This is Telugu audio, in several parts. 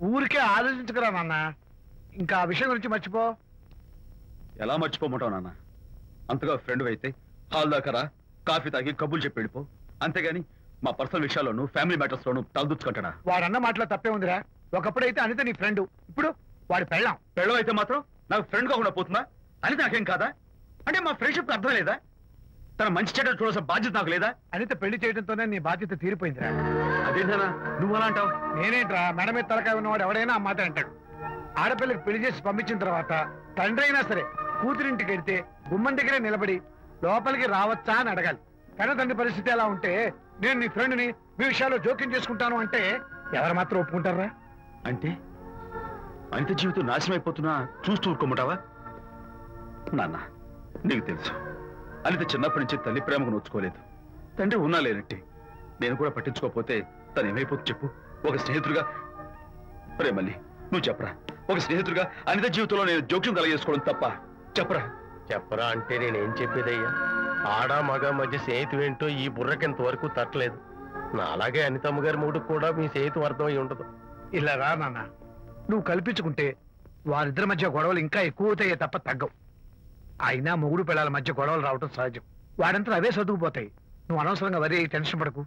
ఊరికే ఆలోచించుకురా నాన్న. ఇంకా ఆ విషయం గురించి మర్చిపో. ఎలా మర్చిపోమంటావు నాన్న? అంతగా ఫ్రెండ్ అయితే హాల్ దాకా కాఫీ తాగి కబుర్లు చెప్పి వెళ్ళిపో. అంతేగాని మా పర్సనల్ విషయాల్లోనూ ఫ్యామిలీ మ్యాటర్స్ లోనూ తలదూర్చుకుంటాడా? వాడన్న మాటలో తప్పే ఉందిరా. ఒకప్పుడైతే అనిత నీ ఫ్రెండ్, ఇప్పుడు వాడి పెళ్ళాం. పెళ్ళం అయితే మాత్రం నాకు ఫ్రెండ్ కాకుండా పోతుందా? అనిత నాకేం కాదా? అంటే మా ఫ్రెండ్షిప్ అర్థం లేదా? తన మంచి చెడ్డ చూడాల్సిన బాధ్యత నాకు లేదా? అనిత పెళ్లి చేయడంతోనే నీ బాధ్యత తీరిపోయిందిరా. అదేంటనా నువ్వు అలా అంటావు? నేనేంట్రా, మెడ మీద తలకాయ ఉన్నవాడు ఎవడైనా ఆ మాట అంటాడు. ఆడపిల్లకి పెళ్లి చేసి పంపించిన తర్వాత తండ్రి అయినా సరే కూతురింటికి వెళ్తే గుమ్మం దగ్గరే నిలబడి లోపలికి రావచ్చా అని అడగాలి. కన్నతండ్రి పరిస్థితి ఎలా ఉంటే నేను నీ ఫ్రెండ్ని మీ విషయాల్లో జోక్యం చేసుకుంటాను అంటే ఎవరు మాత్రం ఒప్పుకుంటారా? అంటే అనిత జీవితం నాశనం అయిపోతున్నా చూస్తూ ఊరుకోమంటావా? నాన్న, నీకు తెలుసు అనిత చిన్నప్పటి నుంచి తల్లి ప్రేమకు నోచుకోలేదు. తండ్రి ఉన్నా లేనట్టే. నేను కూడా పట్టించుకోకపోతే తను ఏమైపోతుంది చెప్పు? ఒక స్నేహితుడిగా ప్రేమల్లి నువ్వు చెప్పరా, ఒక స్నేహితుడిగా అనిత జీవితంలో నేను జోక్యం కలగజేసుకోవడం తప్ప? చెప్పరా. చెప్పరా అంటే నేనేం చెప్పేదయ్యా? ఆడా మగ మధ్య స్నేహితు ఏంటో ఈ బుర్రకింత వరకు తట్టలేదు. నా అలాగే అనితమ్మ గారి మూడు కూడా మీ స్నేహితు అర్థం అయి ఉండదు. ఇలా రా నాన్న, నువ్వు కల్పించుకుంటే వారిద్దరి మధ్య గొడవలు ఇంకా ఎక్కువ అవుతాయే తప్ప తగ్గవు. అయినా మొగుడు పిల్లల మధ్య గొడవలు రావటం సహజం. వాడంతా అవే సర్దుకుపోతాయి. నువ్వు అనవసరంగా వరే టెన్షన్ పడకు.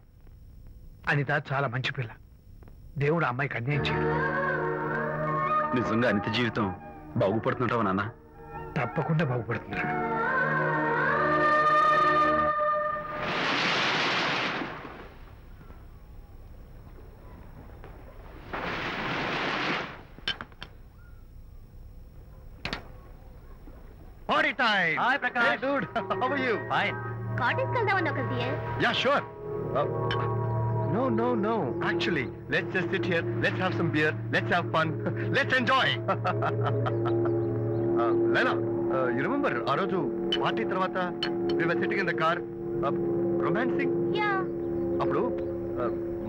అనిత చాలా మంచి పిల్ల. దేవుడు ఆ అమ్మాయికి అన్యాయం చేయడు. నిజంగా అనిత జీవితం బాగుపడుతుంటావా నాన్న? తప్పకుండా బాగుపడుతుందిరా. Party time! Hi, Prakash. Hey, dude. How are you? Fine. Cottage వెళ్దామని ఒక Yeah, sure. No. Actually, let's just sit here. Let's have some beer. Let's have fun. Let's enjoy. Lena, you remember ఆ రోజు పార్టీ తర్వాత we were sitting in the car, romancing? Yeah. అప్పుడు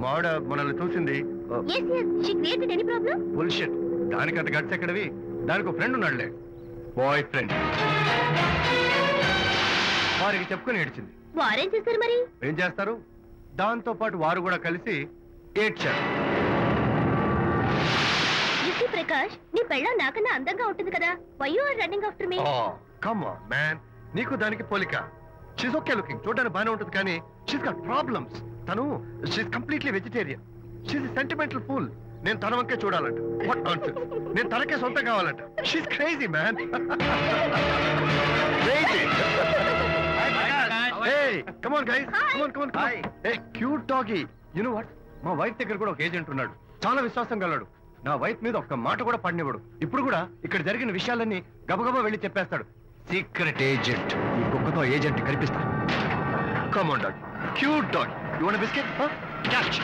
మావిడ మనల్ని చూసింది. Yes. She created any problem? Bullshit. దానికంత గట్స్ ఎక్కడవి? దానికి ఒక ఫ్రెండ్ ఉన్నాడులే, బాయ్ ఫ్రెండ్. వారికి చెప్పుకొని ఏడ్చింది. వారేం చేశారు మరి? ఏం చేస్తారు? దాంతో పాటు వారు కూడా కలిసి ఏడ్చారు. ప్రకాష్, నీ పెళ్ళం నాకన్నా అందంగా ఉంటుంది కదా. Why you are running after me? Come on man, నీకు దానికి పోలిక. షీస్ ఓకే లుకింగ్, చూడడానికి బాగానే ఉంటుంది, కానీ షీస్ గాట్ ప్రాబ్లమ్స్. తను she's completely vegetarian. She's sentimental pool. నేను తన వంకే చూడాలంట. What nonsense. నేను తనకే సొంతం కావాలంట. She's crazy man. Crazy. Hey, come on guys. Come on. Hey, cute doggy. You know what? మా వైఫ్ దగ్గర కూడా ఒక ఏజెంట్ ఉన్నాడు. చాలా విశ్వాసం గలడు. నా వైఫ్ మీద ఒక్క మాట కూడా పడినివ్వడు. ఇప్పుడు కూడా ఇక్కడ జరిగిన విషయాలన్నీ గబగబా వెళ్ళి చెప్పేస్తాడు. Secret agent. ఈ కుక్కతో ఏజెంట్ కనిపిస్తా. Come on dog. Cute dog. You want a biscuit? Huh? Catch.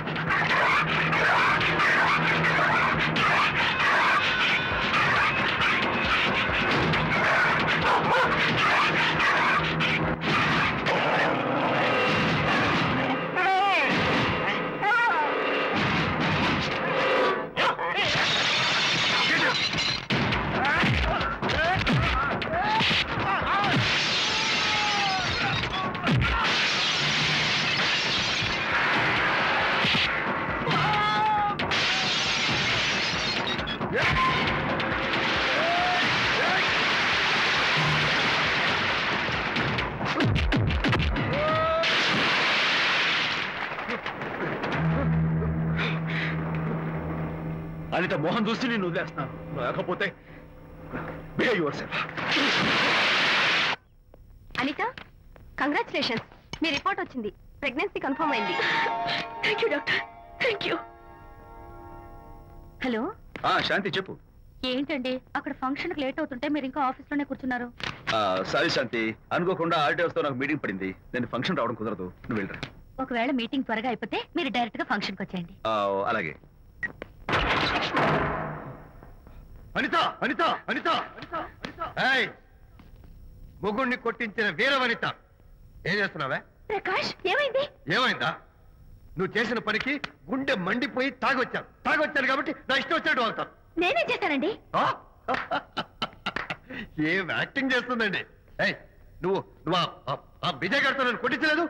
Anitha Mohan చూసి నేను వదిలేస్తున్నాను. లేకపోతే behave yourself. Anitha, congratulations. మీ రిపోర్ట్ వచ్చింది. ప్రెగ్నెన్సీ కన్ఫర్మ్ అయింది. Thank you doctor. Thank you. Hello. Shanti చెప్పు. ఏంటండి అక్కడ ఫంక్షన్ లేట్ అవుతుంటే మీరు ఇంకా ఆఫీస్ లోనే కూర్చున్నారు? సారీ శాంతి, అనుకోకుండా ఆర్డర్స్ తో నాకు మీటింగ్ పడింది. నేను ఫంక్షన్ రావడం కుదరదు. నువ్వు వెళ్ళరా. ఒకవేళ మీటింగ్ త్వరగా అయిపోతే మీరు డైరెక్ట్ గా ఫంక్షన్ కి వచ్చేయండి. అలాగే. అనిత మొగుణ్ణి కొట్టించిన వీర వనిత, ఏం చేస్తున్నావే? ప్రకాష్, ఏమైంది? ఏమైందా? నువ్వు చేసిన పనికి గుండె మండిపోయి తాగొచ్చాను కాబట్టి నా ఇష్టం వచ్చినట్టు వాగుతాను. నేనేం చేశానండి? ఏం యాక్టింగ్ చేస్తుందండి. నువ్వు విజయ్ గారితో నన్ను కొట్టించలేదు.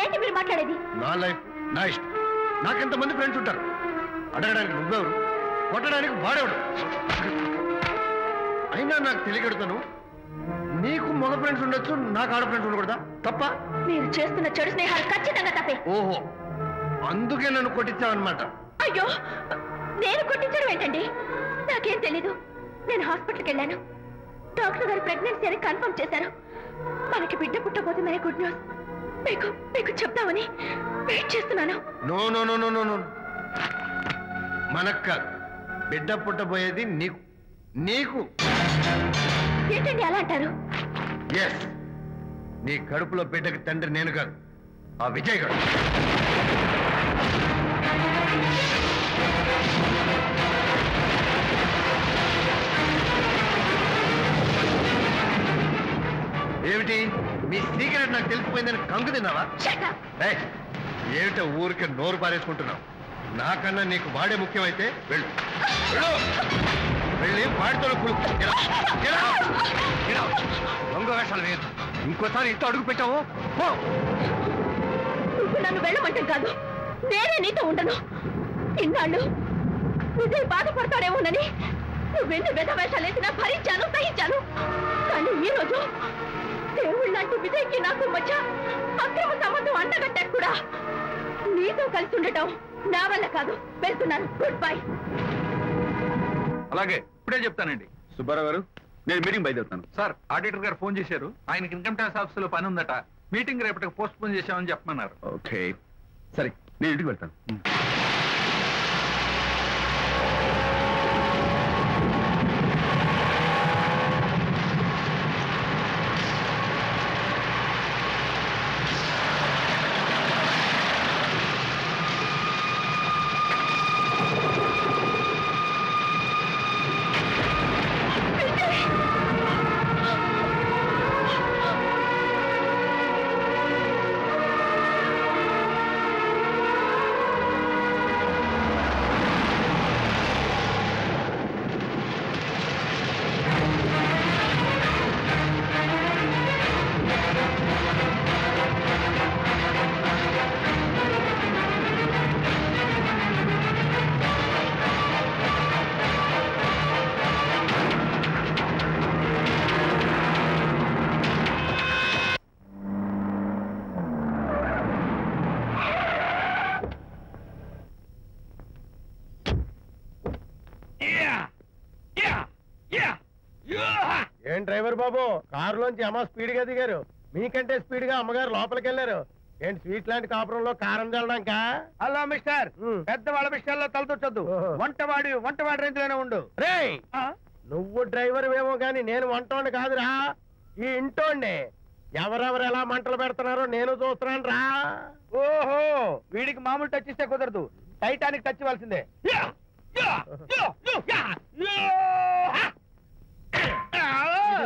ఏంటి మీరు మాట్లాడేది? నా లైఫ్ నా ఇష్టం. నాకెంతమంది ఫ్రెండ్స్ ఉంటారు. అడగడానికి నువ్వెవరు? కొట్టడానికి వాడేవాడు. అయినా నాకు తెలియగడుతాను, నీకు మగ ఫ్రెండ్స్ ఉండొచ్చు, నాకు ఆడ ఫ్రెండ్స్ ఉండకూడదా? తప్ప? మీరు చేస్తున్న చెడు స్నేహాలు ఖచ్చితంగా తప్పే. ఓహో, అందుకే నన్ను కొట్టించావన్నమాట. అయ్యో, నేను కొట్టించడం ఏంటండి? నాకేం తెలీదు. నేను హాస్పిటల్కి వెళ్ళాను. డాక్టర్ గారు ప్రెగ్నెన్సీ అని కన్ఫర్మ్ చేశారు. మనకి బిడ్డ పుట్టబోతుందనే గుడ్ న్యూస్ మీకు చెప్తామని వెయిట్ చేస్తున్నాను. No no no no no no, మనక్క బిడ్డ పుట్టబోయేది నీకు. నీకు ఏంటండి అలా అంటారు? ఎస్, నీ కడుపులో బిడ్డకి తండ్రి నేను కాదు, ఆ విజయ్ గారు. ఏమిటి మీ సీక్రెట్ నాకు తెలిసిపోయిందని కంగు తిన్నావా? ఏమిటో ఊరికే నోరు పారేసుకుంటున్నావు? నాకన్నా నీకు వాడే ముఖ్యమైతే వెళ్ళు, వెళ్ళి వాడితో దొంగ వేషాలు వేయదు. ఇంకోసారి ఇంట్లో అడుగు పెట్టావు నువ్వు నన్ను వెళ్ళమంటే కాదు, నేనే నీతో ఉండను. ఇన్నాళ్ళు విజయ్ బాధపడతాడేమోనని నువ్వెన్ని వెధ వేషాలు వేసినా భరించాను, సహించాను. కానీ ఈ రోజు దేవుళ్ళంటి విజయ్కి నాకు మధ్య అక్రమ సంబంధం అండగట్టాక కూడా నీతో కలిసి ఉండటం నా వల్ల కాదు. వెళ్తున్నాను, గుడ్ బై. అలాగే, ఇప్పుడే చెప్తానండి. సుబ్బారావు గారు, నేను మీటింగ్ బయలుదేరుతాను. సార్, ఆడిటర్ గారు ఫోన్ చేశారు. ఆయనకి ఇన్కమ్ ట్యాక్స్ ఆఫీస్ లో పని ఉందట. మీటింగ్ రేపటికి పోస్ట్ పోన్ చేశామని చెప్పమన్నారు. ఓకే, సరే, నేను ఇంటికి వెళ్తాను. ఏం డ్రైవర్ బాబు, కారులోంచి అమ్మ స్పీడ్ గా దిగారు. మీకంటే స్పీడ్ గా అమ్మగారు లోపలికి వెళ్ళారు. ఏంటి స్వీట్ లాంటి కాపురంలో కారం చల్లడాక? హలో మిస్టర్, పెద్దవాళ్ళ విషయాల్లో తలదొచ్చొద్దు. వంటవాడి రేంజ్ లోనే ఉండు. రే, నువ్వు డ్రైవర్ ఏమో గాని నేను వంటోండి కాదురా, ఈ ఇంటోండి. ఎవరెవరు ఎలా మంటలు పెడుతున్నారో నేను చూస్తున్నాను రా. ఓహో, వీడికి మామూలు టచ్ ఇస్తే కుదరదు, టైటానిక్ టచ్ ఇవ్వాల్సిందే.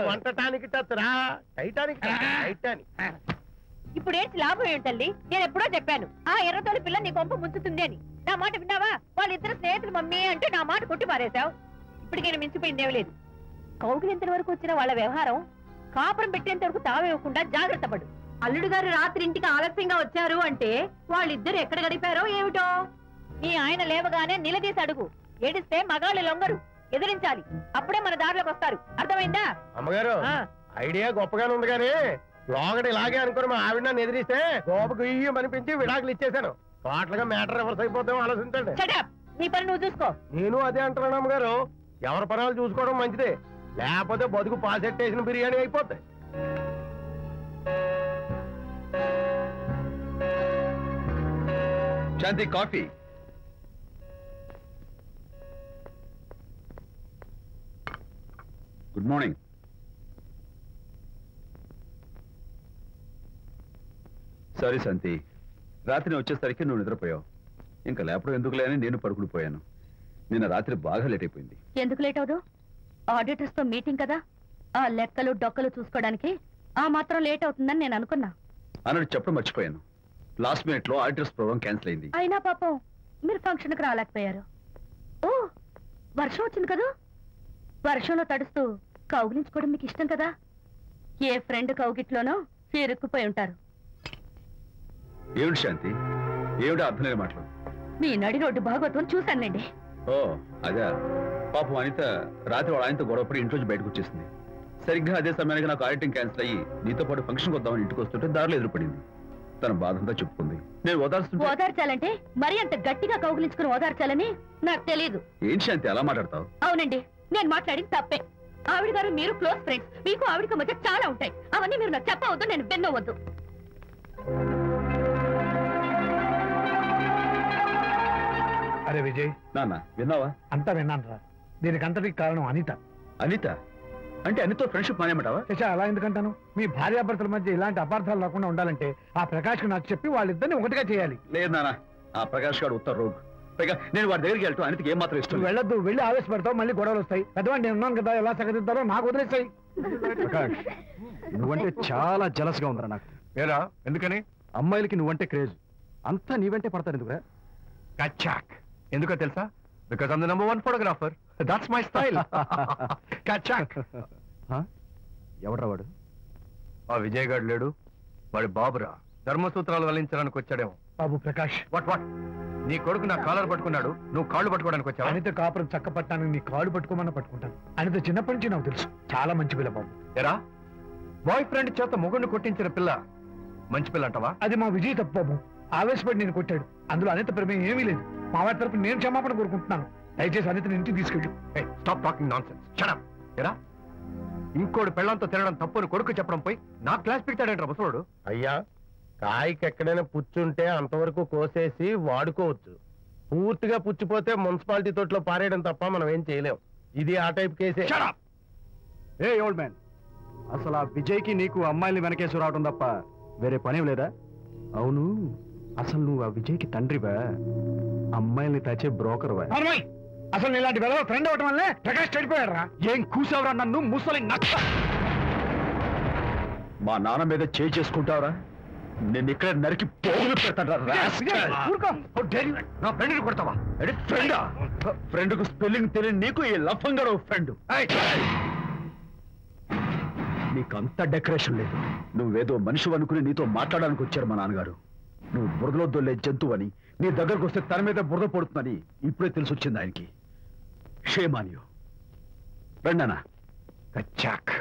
వంటటానికి టచ్ రా, టైటానిక్ టైటానిక్. ఇప్పుడు ఏంటి లాభం ఏంటల్లి? నేను ఎప్పుడో చెప్పాను, ఆ ఎర్రతోలి పిల్ల నీ కొంప ముంచుతుంది అని. నా మాట విన్నావా? వాళ్ళిద్దరు స్నేహితులు మమ్మీ అంటే నా మాట కొట్టి పారేశావు. ఇప్పటికి నేను మించిపోయిందేం లేదు. కౌగిలింత వరకు వచ్చిన వాళ్ళ వ్యవహారం కాపురం పెట్టేంత వరకు తావేవ్వకుండా జాగ్రత్త పడు. అల్లుడు గారు రాత్రి ఇంటికి ఆలస్యంగా వచ్చారు అంటే వాళ్ళిద్దరు ఎక్కడ గడిపారో ఏమిటో. నీ ఆయన లేవగానే నిలదీసి అడుగు. ఏడిస్తే మగాళ్ళు లొంగరు, ఎదిరించాలి. అప్పుడే మన దారిలోకి వస్తారు. అర్థమైందా? అమ్మగారు, ఐడియా గొప్పగానే ఉంది కానీ లోగడ ఇలాగే అనుకుని మా ఆవిడ నన్ను ఎదిరిస్తే గోపకు అనిపించి విడాకులు ఇచ్చేశాను. టోటల్గా మ్యాటర్ రివర్స్ అయిపోతాం, ఆలోచించండి. నీ పని నువ్వు చూసుకో. నేను అదే అంటున్నాను అమ్మగారు, ఎవరి పనాలు చూసుకోవడం మంచిదే, లేకపోతే బతుకు పాసెట్టేసిన బిర్యానీ అయిపోతాయి. శాంతి, కాఫీ. Good morning. సారీ శాంతి, రాత్రి వచ్చేసరికి నువ్వు నిద్రపోయావు. ఇంకా లేపడం ఎందుకులే అని నేను పడుకుని పోయాను. నిన్న రాత్రి బాగా లేట్ అయిపోయింది. ఎందుకు లేట్ అవదు? ఆడిటర్స్ తో మీటింగ్ కదా, ఆ లెక్కలు డొక్కలు చూసుకోవడానికి ఆ మాత్రం లేట్ అవుతుందని నేను అనుకున్నా. అన్నట్టు చెప్పడం మర్చిపోయాను. లాస్ట్ మినిట్ లో ఆడిటర్స్ ప్రోగ్రామ్ క్యాన్సిల్ అయింది. అయినా పాపం మీరు ఫంక్షన్ కి రాలేకపోయారు. ఓ, వర్షం వచ్చింది కదా, వర్షంలో తడుస్తూ కౌగిలించుకోవడం మీకు ఇష్టం కదా. ఏ ఫ్రెండ్ కౌగిట్లోనో ఇరుక్కుపోయి ఉంటారు. ఏమిటి శాంతి, ఏమిటి అర్థం లేని మాటలు? మీ నడి రోడ్డు భాగవతం చూశానులేండి. ఓ అదే పాపం అనిత రాత్రి వాళ్ళ ఆయనతో గొడవపడి ఇంట్లోంచి బయటకు వచ్చేసింది. సరిగ్గా అదే సమయానికి నాకు ఆడిటింగ్ క్యాన్సిల్ అయ్యి నీతో పాటు ఫంక్షన్కి వద్దామని ఇంటికి వస్తుంటే దారిలో ఎదురుపడింది. తన బాధంతా చెప్పుకుంది. నేను ఓదార్చాలంటే మరి అంత గట్టిగా కౌగిలించుకుని ఓదార్చాలని నాకు తెలియదు. ఏం శాంతి అలా మాట్లాడతావు? అవునండి, నేను మాట్లాడింది తప్పే. ఆవిడ గారు మీరు క్లోజ్ ఫ్రెండ్స్, మీకు ఆవిడకి మధ్య చాలా ఉంటాయి. అవన్నీ మీరు నాకు చెప్పవద్దు, నేను విన్నవద్దు. అరే విజయ్, నాన్న విన్నావా? అంతా విన్నాను రా. దీనికి అంతటికి కారణం అనిత. అనిత అంటే అనితో ఫ్రెండ్షిప్ మానేమంటావా? శశా, అలా ఎందుకంటాను? మీ భార్యాభర్తల మధ్య ఇలాంటి అపార్థాలు రాకుండా ఉండాలంటే ఆ ప్రకాష్కి నాకు చెప్పి వాళ్ళిద్దరిని ఒకటిగా చేయాలి. లేదు నాన్న, ఆ ప్రకాష్ గారు ఉత్తర రోగ్. పైగా నేను వాడి దగ్గరికి వెళ్తాను. అనితకి ఏం మాత్రం ఇష్టం. వెళ్ళొద్దు, వెళ్ళి ఆవేశపడతావు, మళ్ళీ గొడవలు వస్తాయి. పెద్దవాడు నేను ఉన్నాను కదా, ఎలా సగదిద్దారో నాకు వదిలేస్తాయి. ప్రకాష్, నువ్వంటే చాలా జలస్ గా ఉందిరా నాకు. ఏరా ఎందుకని? అమ్మాయిలకి నువ్వంటే క్రేజ్. అంతా నీవంటే పడతారు ఎందుకురా? కచాక్. ఎందుకో తెలుసా? Because I'm the number 1 photographer. That's my style. కచాక్. ఎవడ్రా వాడు? ఆ విజయ్ గారు లేడు, వాడి బాబురా. ధర్మసూత్రాలు వల్లించడానికి వచ్చాడేమో. బాబు ప్రకాష్, వాట్ వాట్? నీ కొడుకు నా కాలర్ పట్టుకున్నాడు, నువ్వు కాళ్ళు పట్టుకోవడానికి వచ్చావు. అనిత కాపురం చక్క పట్టాను, నీ కాళ్ళు పట్టుకోమన్నా పట్టుకుంటాను. అనిత చిన్నప్పటి నుంచి నాకు తెలుసు, చాలా మంచి పిల్ల బాబు. ఎరా, బాయ్ ఫ్రెండ్ చేత మొగుడిని కొట్టించిన పిల్ల మంచి పిల్ల అంటావా? అది మా విజయ్ తప్పు బాబు. ఆవేశపడి నేను కొట్టాడు. అందులో అనిత ప్రమేయం ఏమీ లేదు. మా వారి తరపు నేను క్షమాపణ కోరుకుంటున్నాను. దయచేసి అనితని ఇంటికి తీసుకెళ్ళు. Stop talking nonsense. Shut up. ఎరా, ఇంకోటి పెళ్ళంతో తినడం తప్పుని కొడుకు చెప్పడం పోయి నా క్లాస్ పిక్తాడంటారా ముసలోడు? అయ్యా, కాయకి ఎక్కడైనా పుచ్చుంటే అంతవరకు కోసేసి వాడుకోవచ్చు. పూర్తిగా పుచ్చిపోతే మున్సిపాలిటీ తోటలో పారేయడం తప్ప మనం ఏం చేయలేం. ఇది ఆ టైప్ కేసే. ఏ ఓల్డ్ మ్యాన్, అసలు ఆ విజయ్కి నీకు అమ్మాయిని వెనకేసి రావడం తప్ప వేరే పనేం లేదా? అవును, అసలు నువ్వు ఆ విజయ్కి తండ్రివా, అమ్మాయిల్ని తెచ్చే బ్రోకర్వా? అసలు ఇలాంటి వెళ్ళ ఫ్రెండ్ అవటం వల్లే ప్రకాష్ చెడిపోయాడు రా. ఏం కూసావురా నన్ను ముసలి నక్క? మా నాన్న మీద చేయి చేసుకుంటావరా? నేను ఇక్కడ నరికి పోగులు పెడతాను. నా ఫ్రెండ్ని కొడతావా? ఫ్రెండా? ఫ్రెండ్ కు స్పెల్లింగ్ తెలియని నీకు ఈ లఫంగా ఫ్రెండ్. నీకంత డెకరేషన్ లేదు. నువ్వేదో మనిషి అనుకుని నీతో మాట్లాడడానికి వచ్చారు మా నాన్నగారు. నువ్వు బురదలో దొల్లే జంతువు అని, నీ దగ్గరకు వస్తే తన మీద బురద పడుతుందని ఇప్పుడే తెలిసి వచ్చింది ఆయనకి. Shame on you. రండనా. కచ్చాక్.